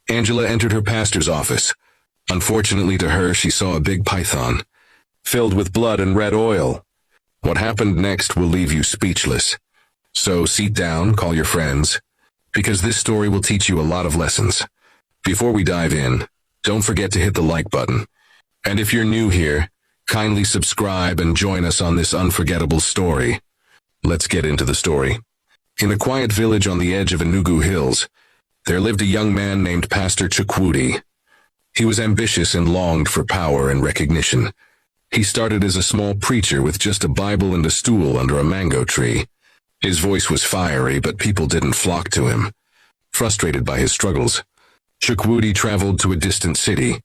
Angela entered her pastor's office. Unfortunately to her, she saw a big python, filled with blood and red oil. What happened next will leave you speechless. So sit down, call your friends, because this story will teach you a lot of lessons. Before we dive in, don't forget to hit the like button. And if you're new here, kindly subscribe and join us on this unforgettable story. Let's get into the story. In a quiet village on the edge of Enugu Hills, there lived a young man named Pastor Chukwudi. He was ambitious and longed for power and recognition. He started as a small preacher with just a Bible and a stool under a mango tree. His voice was fiery, but people didn't flock to him. Frustrated by his struggles, Chukwudi traveled to a distant city,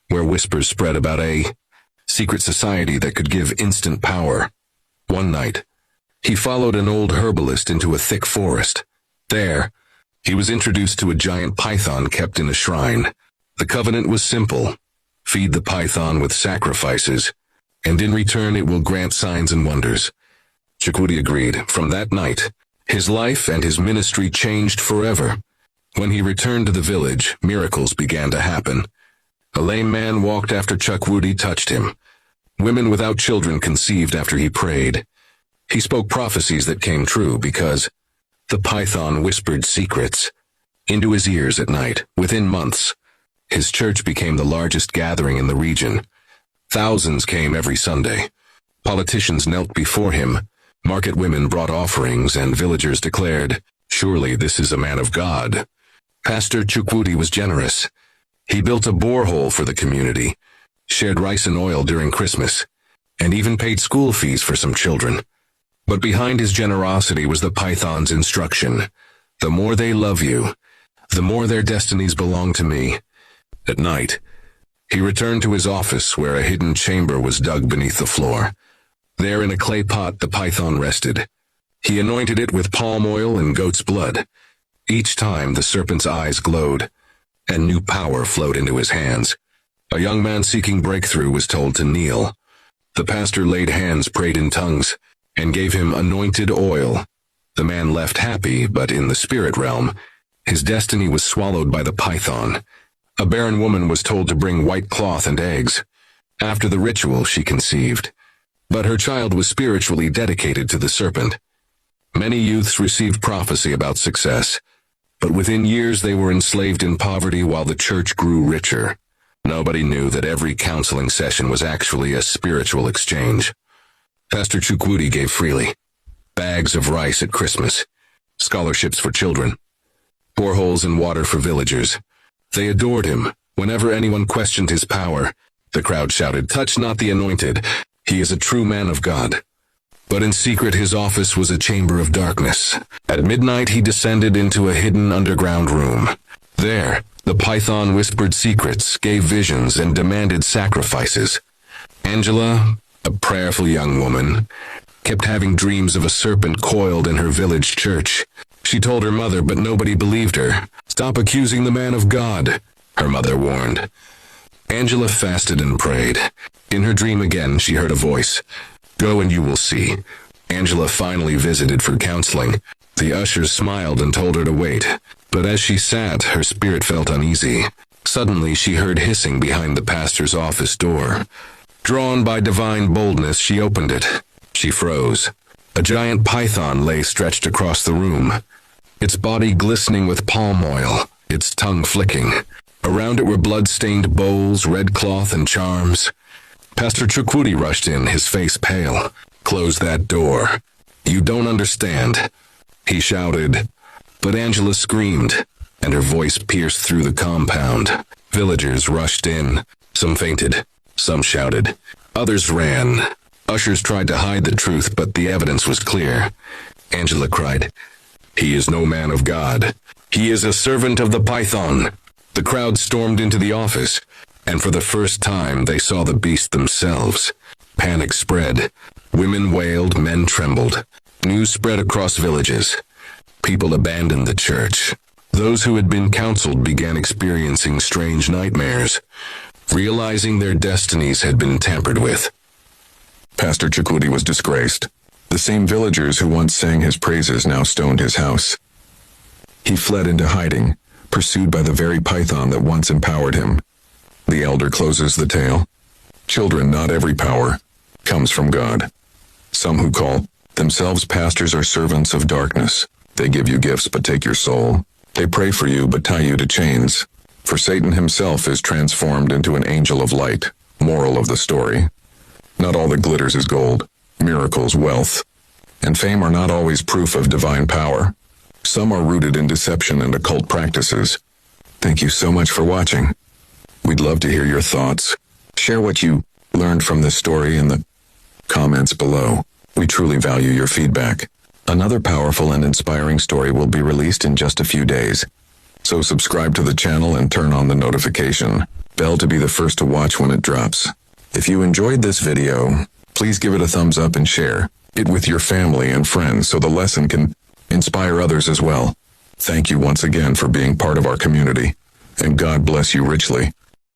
where whispers spread about a secret society that could give instant power. One night, he followed an old herbalist into a thick forest. There, he was introduced to a giant python kept in a shrine. The covenant was simple: feed the python with sacrifices, and in return it will grant signs and wonders. Chukwudi agreed. From that night, his life and his ministry changed forever. When he returned to the village, miracles began to happen. A lame man walked after Chukwudi touched him. Women without children conceived after he prayed. He spoke prophecies that came true because the python whispered secrets into his ears at night. Within months, his church became the largest gathering in the region. Thousands came every Sunday. Politicians knelt before him. Market women brought offerings, and villagers declared, "Surely this is a man of God." Pastor Chukwudi was generous. He built a borehole for the community, shared rice and oil during Christmas, and even paid school fees for some children. But behind his generosity was the python's instruction: the more they love you, the more their destinies belong to me. At night, he returned to his office where a hidden chamber was dug beneath the floor. There in a clay pot the python rested. He anointed it with palm oil and goat's blood. Each time the serpent's eyes glowed, and new power flowed into his hands. A young man seeking breakthrough was told to kneel. The pastor laid hands, prayed in tongues, and gave him anointed oil. The man left happy, but in the spirit realm, his destiny was swallowed by the python. A barren woman was told to bring white cloth and eggs. After the ritual, she conceived, but her child was spiritually dedicated to the serpent. Many youths received prophecy about success, but within years they were enslaved in poverty while the church grew richer. Nobody knew that every counseling session was actually a spiritual exchange. Pastor Chukwudi gave freely: bags of rice at Christmas, scholarships for children, boreholes and water for villagers. They adored him. Whenever anyone questioned his power, the crowd shouted, "Touch not the anointed. He is a true man of God." But in secret his office was a chamber of darkness. At midnight he descended into a hidden underground room. There, the python whispered secrets, gave visions, and demanded sacrifices. Angela, a prayerful young woman, kept having dreams of a serpent coiled in her village church. She told her mother, but nobody believed her. "Stop accusing the man of God," her mother warned. Angela fasted and prayed. In her dream again, she heard a voice: "Go and you will see." Angela finally visited for counseling. The ushers smiled and told her to wait, but as she sat, her spirit felt uneasy. Suddenly, she heard hissing behind the pastor's office door. Drawn by divine boldness, she opened it. She froze. A giant python lay stretched across the room, its body glistening with palm oil, its tongue flicking. Around it were blood-stained bowls, red cloth, and charms. Pastor Chukwudi rushed in, his face pale. "Close that door. You don't understand," he shouted. But Angela screamed, and her voice pierced through the compound. Villagers rushed in. Some fainted, some shouted, others ran. Ushers tried to hide the truth, but the evidence was clear. Angela cried, "He is no man of God. He is a servant of the python." The crowd stormed into the office, and for the first time they saw the beast themselves. Panic spread. Women wailed, men trembled. News spread across villages. People abandoned the church. Those who had been counseled began experiencing strange nightmares, realizing their destinies had been tampered with. Pastor Chukwudi was disgraced. The same villagers who once sang his praises now stoned his house. He fled into hiding, pursued by the very python that once empowered him. The elder closes the tale. Children, not every power comes from God. Some who call themselves pastors are servants of darkness. They give you gifts but take your soul. They pray for you but tie you to chains. For Satan himself is transformed into an angel of light. Moral of the story: not all that glitters is gold. Miracles, wealth, and fame are not always proof of divine power. Some are rooted in deception and occult practices. Thank you so much for watching. We'd love to hear your thoughts. Share what you learned from this story in the comments below. We truly value your feedback. Another powerful and inspiring story will be released in just a few days. So subscribe to the channel and turn on the notification bell to be the first to watch when it drops. If you enjoyed this video, please give it a thumbs up and share it with your family and friends so the lesson can inspire others as well. Thank you once again for being part of our community, and God bless you richly.